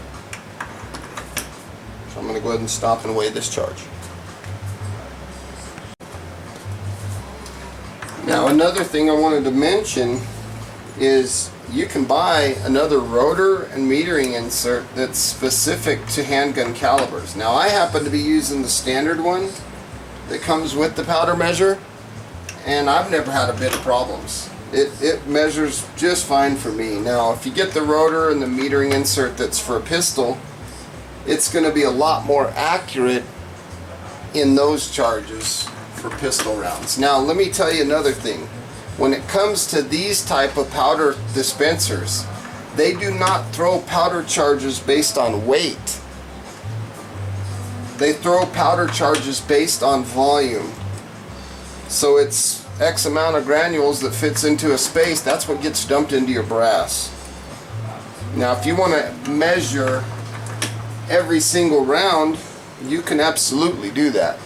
So I'm going to go ahead and stop and weigh this charge. Now, another thing I wanted to mention is you can buy another rotor and metering insert that's specific to handgun calibers. Now, I happen to be using the standard one that comes with the powder measure, and I've never had a bit of problems. It measures just fine for me. Now, if you get the rotor and the metering insert that's for a pistol, it's going to be a lot more accurate in those charges for pistol rounds. Now let me tell you another thing. When it comes to these type of powder dispensers, they do not throw powder charges based on weight. They throw powder charges based on volume. So it's X amount of granules that fits into a space, that's what gets dumped into your brass. Now if you want to measure every single round, you can absolutely do that.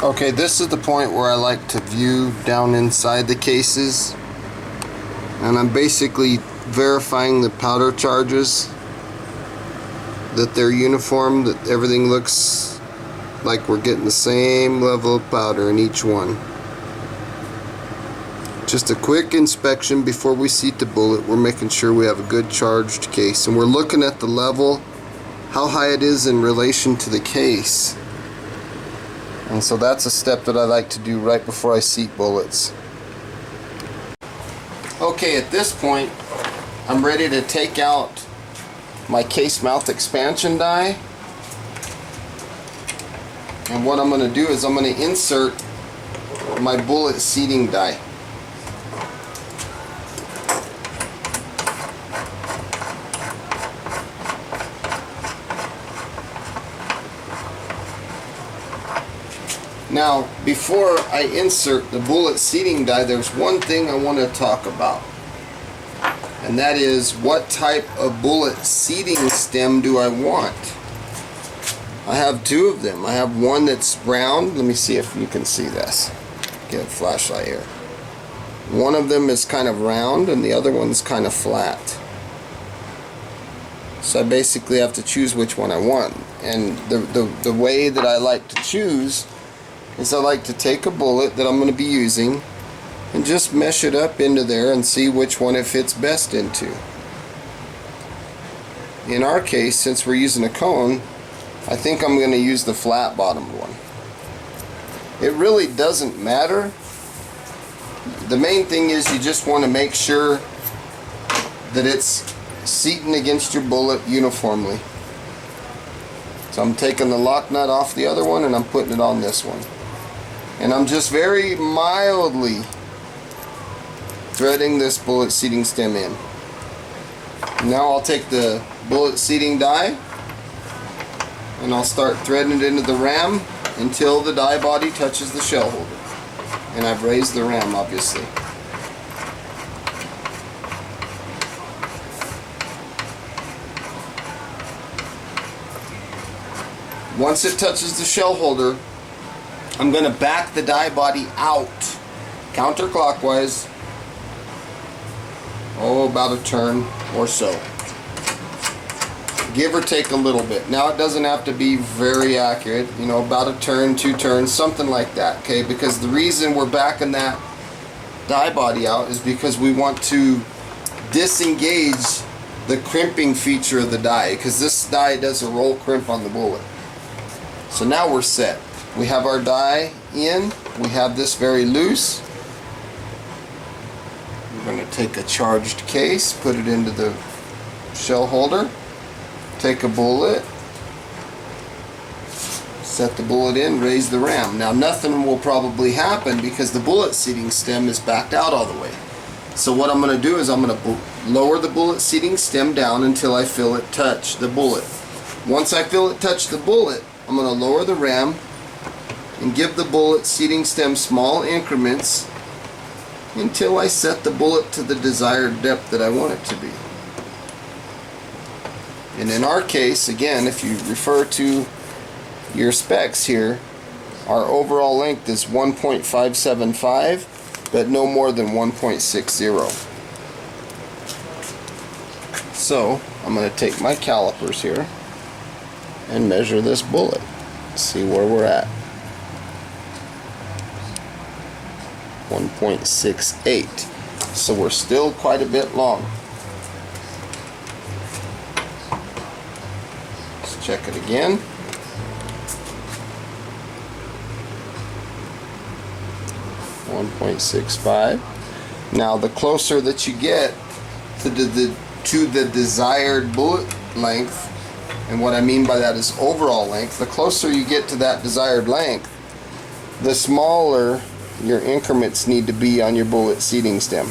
Okay, this is the point where I like to view down inside the cases, and I'm basically verifying the powder charges, that they're uniform, that everything looks like we're getting the same level of powder in each one. Just a quick inspection before we seat the bullet. We're making sure we have a good charged case, and we're looking at the level, how high it is in relation to the case. And so that's a step that I like to do right before I seat bullets. Okay, at this point I'm ready to take out my case mouth expansion die, and what I'm going to do is I'm going to insert my bullet seating die. Now, before I insert the bullet seating die, there's one thing I want to talk about, and that is what type of bullet seating stem do I want? I have two of them. I have one that's round. Let me see if you can see this. Get a flashlight here. One of them is kind of round and the other one's kind of flat. So I basically have to choose which one I want. And the way that I like to choose is I like to take a bullet that I'm going to be using and just mesh it up into there and see which one it fits best into. In our case, since we're using a cone, I think I'm going to use the flat bottomed one. It really doesn't matter. The main thing is you just want to make sure that it's seating against your bullet uniformly. So I'm taking the lock nut off the other one and I'm putting it on this one. And I'm just very mildly threading this bullet seating stem in. Now I'll take the bullet seating die and I'll start threading it into the ram until the die body touches the shell holder. And I've raised the ram, obviously. Once it touches the shell holder, I'm going to back the die body out counterclockwise, about a turn or so, give or take a little bit. Now it doesn't have to be very accurate, you know, about a turn, 2 turns, something like that, okay? Because the reason we're backing that die body out is because we want to disengage the crimping feature of the die, because this die does a roll crimp on the bullet. So now we're set. We have our die in, we have this very loose. We're going to take a charged case, put it into the shell holder, take a bullet, set the bullet in, raise the ram. Now nothing will probably happen because the bullet seating stem is backed out all the way. So what I'm going to do is I'm going to lower the bullet seating stem down until I feel it touch the bullet. Once I feel it touch the bullet, I'm going to lower the ram and give the bullet seating stem small increments until I set the bullet to the desired depth that I want it to be. And in our case, again, if you refer to your specs here, our overall length is 1.575, but no more than 1.60. So I'm going to take my calipers here and measure this bullet, see where we're at. 1.68. So we're still quite a bit long. Let's check it again. 1.65. Now the closer that you get to the desired bullet length, and what I mean by that is overall length, the closer you get to that desired length, the smaller your increments need to be on your bullet seating stem.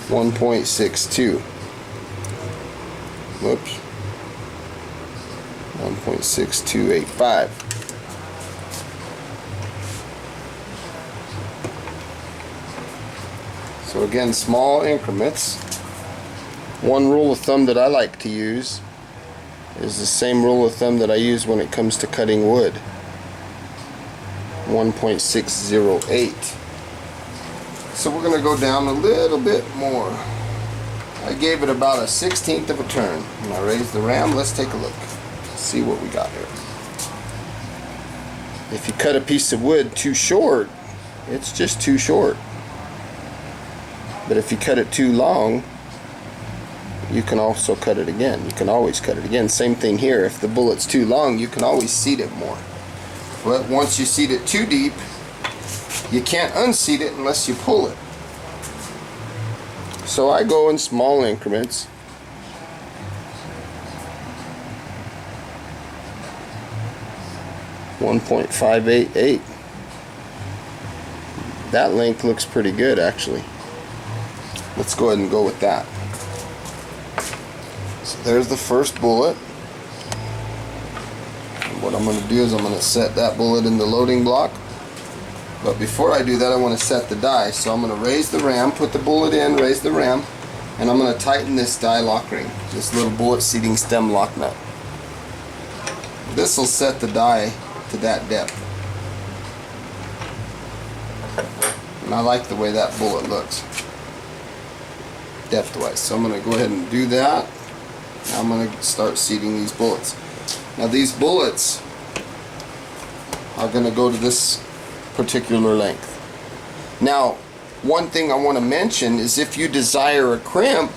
1.62. Whoops. 1.6285. So again, small increments. One rule of thumb that I like to use is the same rule of thumb that I use when it comes to cutting wood. 1.608. So we're going to go down a little bit more. I gave it about a 1/16 of a turn. And I raised the ram. Let's take a look. See what we got here. If you cut a piece of wood too short, it's just too short. But if you cut it too long, you can also cut it again. You can always cut it again. Same thing here. If the bullet's too long, you can always seat it more. But once you seat it too deep, you can't unseat it unless you pull it. So I go in small increments. .588. That length looks pretty good, actually. Let's go ahead and go with that. So there's the first bullet. And what I'm going to do is I'm going to set that bullet in the loading block. But before I do that, I want to set the die. So I'm going to raise the ram, put the bullet in, raise the ram, and I'm going to tighten this die lock ring, this little bullet seating stem lock nut. This will set the die to that depth. And I like the way that bullet looks, depth-wise. So I'm going to go ahead and do that. Now I'm going to start seating these bullets. Now these bullets are going to go to this particular length. Now, one thing I want to mention is if you desire a crimp,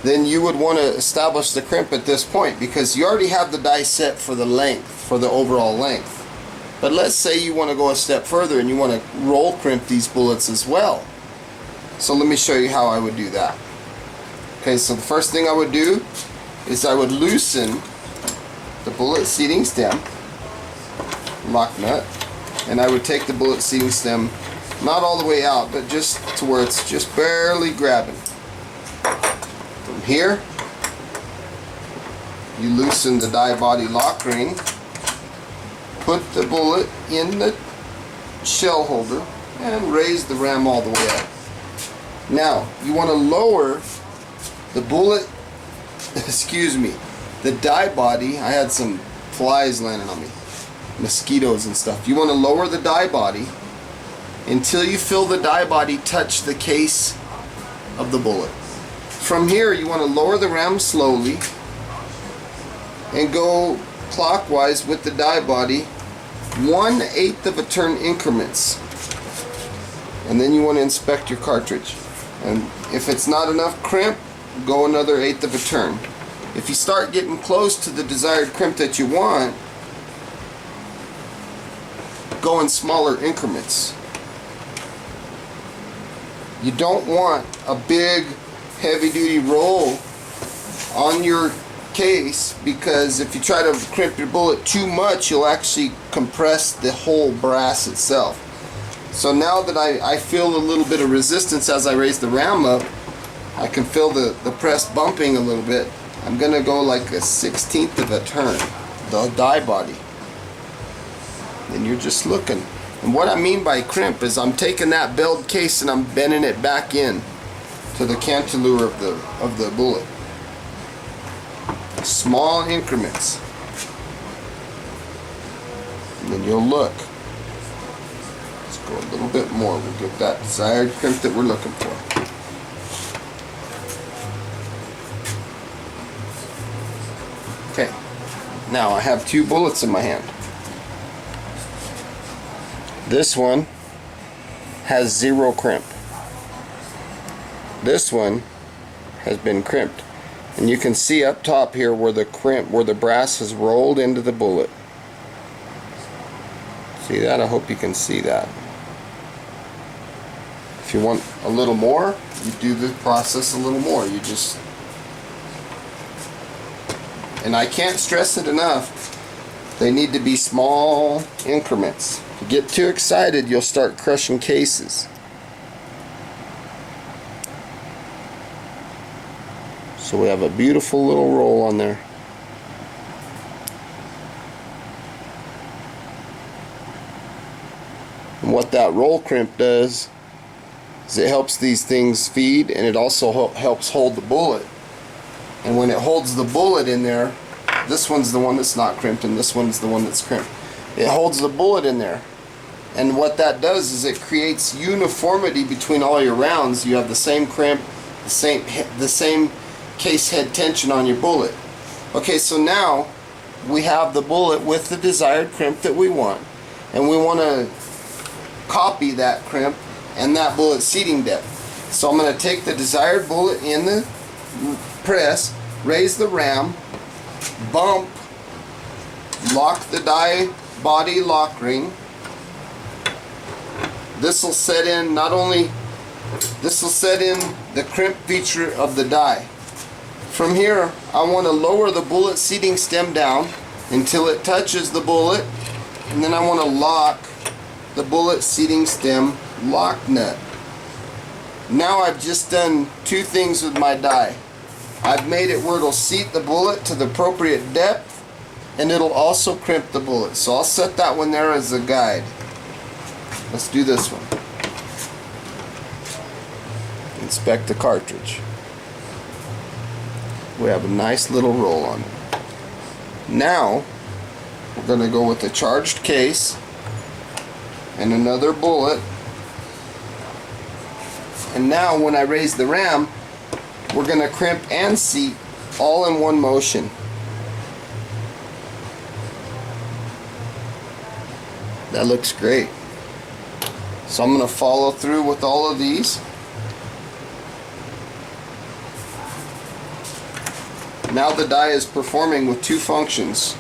then you would want to establish the crimp at this point, because you already have the die set for the length, for the overall length. But let's say you want to go a step further and you want to roll crimp these bullets as well. So let me show you how I would do that. Okay, so the first thing I would do is I would loosen the bullet seating stem lock nut, and I would take the bullet seating stem not all the way out, but just to where it's just barely grabbing. From here, you loosen the die body lock ring, put the bullet in the shell holder, and raise the ram all the way up. Now, you want to lower the bullet, excuse me, the die body. I had some flies landing on me, mosquitoes and stuff. You want to lower the die body until you feel the die body touch the case of the bullet. From here, you want to lower the ram slowly and go clockwise with the die body 1/8 of a turn increments. And then you want to inspect your cartridge. And if it's not enough crimp, go another 1/8 of a turn. If you start getting close to the desired crimp that you want, go in smaller increments. You don't want a big heavy-duty roll on your case, because if you try to crimp your bullet too much, you'll actually compress the whole brass itself. So now that I feel a little bit of resistance as I raise the ram up, I can feel the press bumping a little bit. I'm going to go like a 1/16 of a turn, the die body. And you're just looking. And what I mean by crimp is I'm taking that belled case and I'm bending it back in to the cantilever of the bullet. Small increments. And then you'll look. Let's go a little bit more. We'll get that desired crimp that we're looking for. Okay. Now I have 2 bullets in my hand. This one has 0 crimp. This one has been crimped. And you can see up top here where the brass has rolled into the bullet. See that? I hope you can see that. If you want a little more, you do the process a little more. You just, and I can't stress it enough, they need to be small increments. If you get too excited, you'll start crushing cases. So we have a beautiful little roll on there. And what that roll crimp does is it helps these things feed, and it also helps hold the bullet. And when it holds the bullet in there, this one's the one that's not crimped and this one's the one that's crimped. It holds the bullet in there. And what that does is it creates uniformity between all your rounds. You have the same crimp, the same case head tension on your bullet. Okay, so now we have the bullet with the desired crimp that we want, and we want to copy that crimp and that bullet seating depth. So I'm going to take the desired bullet in the press, raise the ram, bump, lock the die body lock ring. This will set in the crimp feature of the die. From here, I want to lower the bullet seating stem down until it touches the bullet, and then I want to lock the bullet seating stem lock nut. Now I've just done two things with my die. I've made it where it'll seat the bullet to the appropriate depth, and it'll also crimp the bullet. So I'll set that one there as a guide. Let's do this one. Inspect the cartridge. We have a nice little roll on it. Now we're going to go with a charged case and another bullet. And now when I raise the ram, we're going to crimp and seat all in one motion. That looks great. So I'm going to follow through with all of these. Now the die is performing with two functions: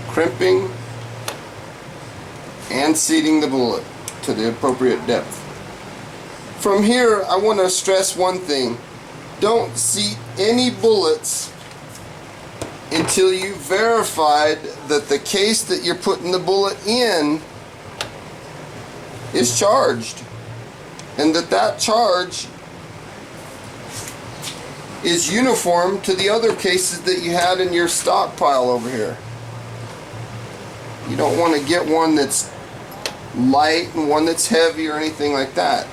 crimping and seating the bullet to the appropriate depth. From here, I want to stress one thing. Don't seat any bullets until you've verified that the case that you're putting the bullet in is charged, and that charge is uniform to the other cases that you had in your stockpile over here. You don't want to get one that's light and one that's heavy or anything like that.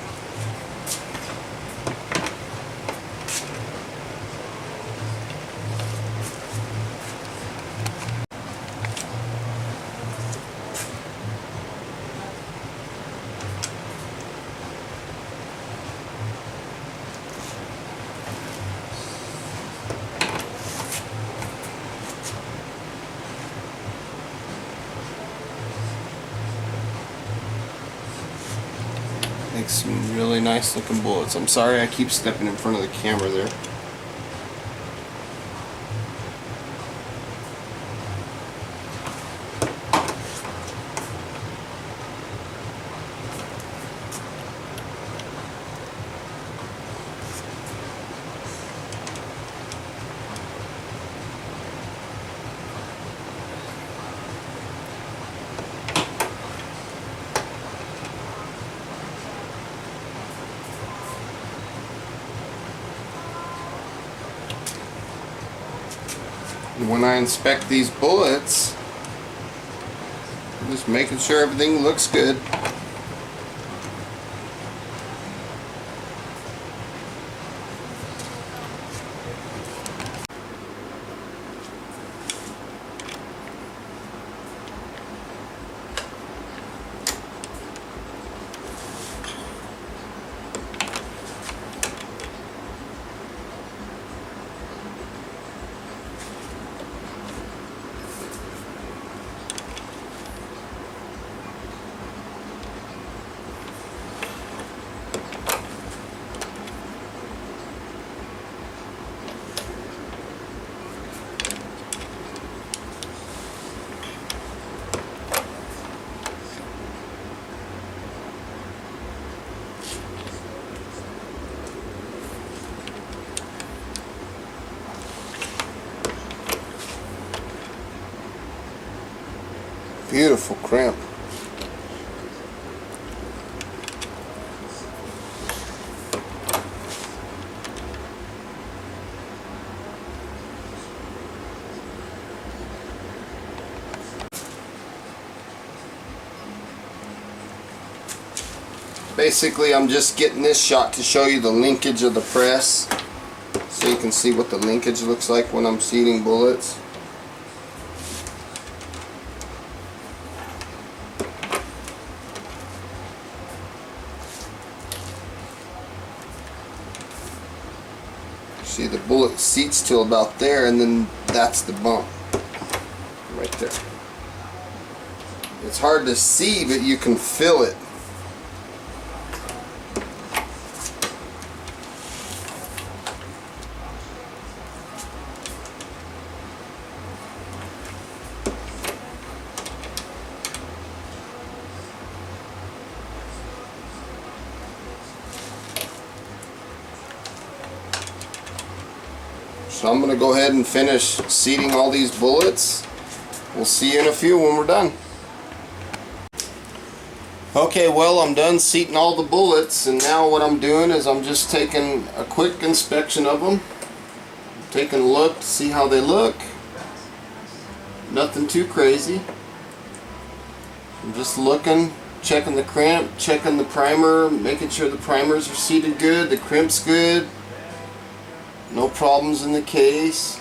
Makes some really nice looking bullets. I'm sorry I keep stepping in front of the camera there. When I inspect these bullets, I'm just making sure everything looks good. Beautiful crimp. Basically, I'm just getting this shot to show you the linkage of the press, so you can see what the linkage looks like when I'm seating bullets. See, the bullet seats till about there, and then that's the bump right there. It's hard to see, but you can feel it. So I'm going to go ahead and finish seating all these bullets. We'll see you in a few when we're done. Okay, well, I'm done seating all the bullets, and now what I'm doing is I'm just taking a quick inspection of them, taking a look to see how they look. Nothing too crazy. I'm just looking, checking the crimp, checking the primer, making sure the primers are seated good, the crimp's good. No problems in the case.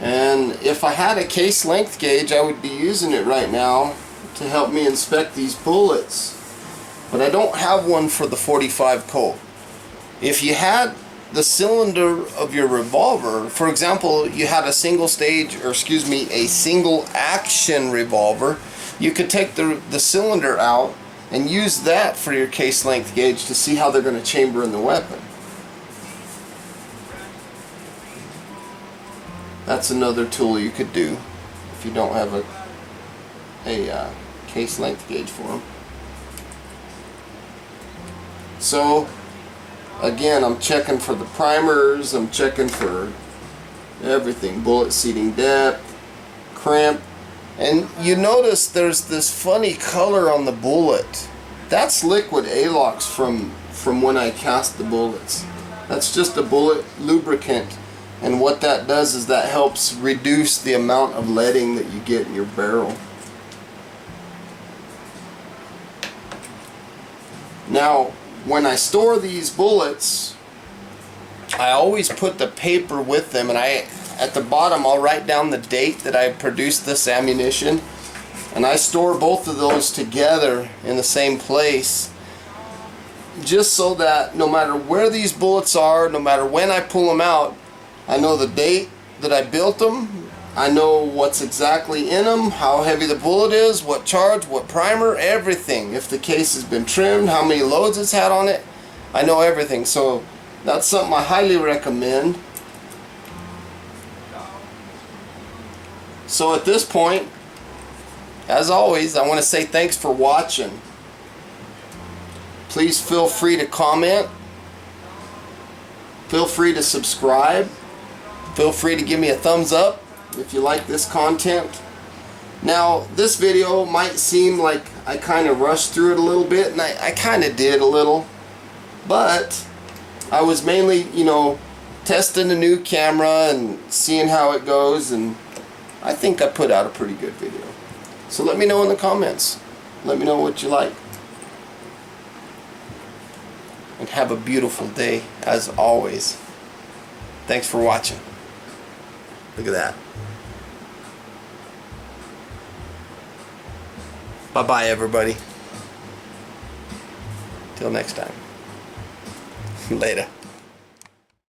And if I had a case length gauge, I would be using it right now to help me inspect these bullets. But I don't have one for the .45 Colt. If you had the cylinder of your revolver, for example, you had a single stage, or excuse me, a single action revolver, you could take the cylinder out and use that for your case length gauge to see how they're going to chamber in the weapon. That's another tool you could do if you don't have a case length gauge for them. So again, I'm checking for the primers, I'm checking for everything, bullet seating depth, crimp, and you notice there's this funny color on the bullet. That's liquid Alox from when I cast the bullets. That's just a bullet lubricant. And what that does is that helps reduce the amount of leading that you get in your barrel. Now, when I store these bullets, I always put the paper with them, and at the bottom I'll write down the date that I produced this ammunition, and I store both of those together in the same place, just so that no matter where these bullets are, no matter when I pull them out, I know the date that I built them, I know what's exactly in them, how heavy the bullet is, what charge, what primer, everything. If the case has been trimmed, how many loads it's had on it, I know everything. So that's something I highly recommend. So at this point, as always, I want to say thanks for watching. Please feel free to comment. Feel free to subscribe. Feel free to give me a thumbs up if you like this content. Now, this video might seem like I kind of rushed through it a little bit, and I kind of did a little, but I was mainly, testing a new camera and seeing how it goes, and I think I put out a pretty good video. So let me know in the comments. Let me know what you like. And have a beautiful day, as always. Thanks for watching. Look at that. Bye-bye, everybody. Till next time. Later.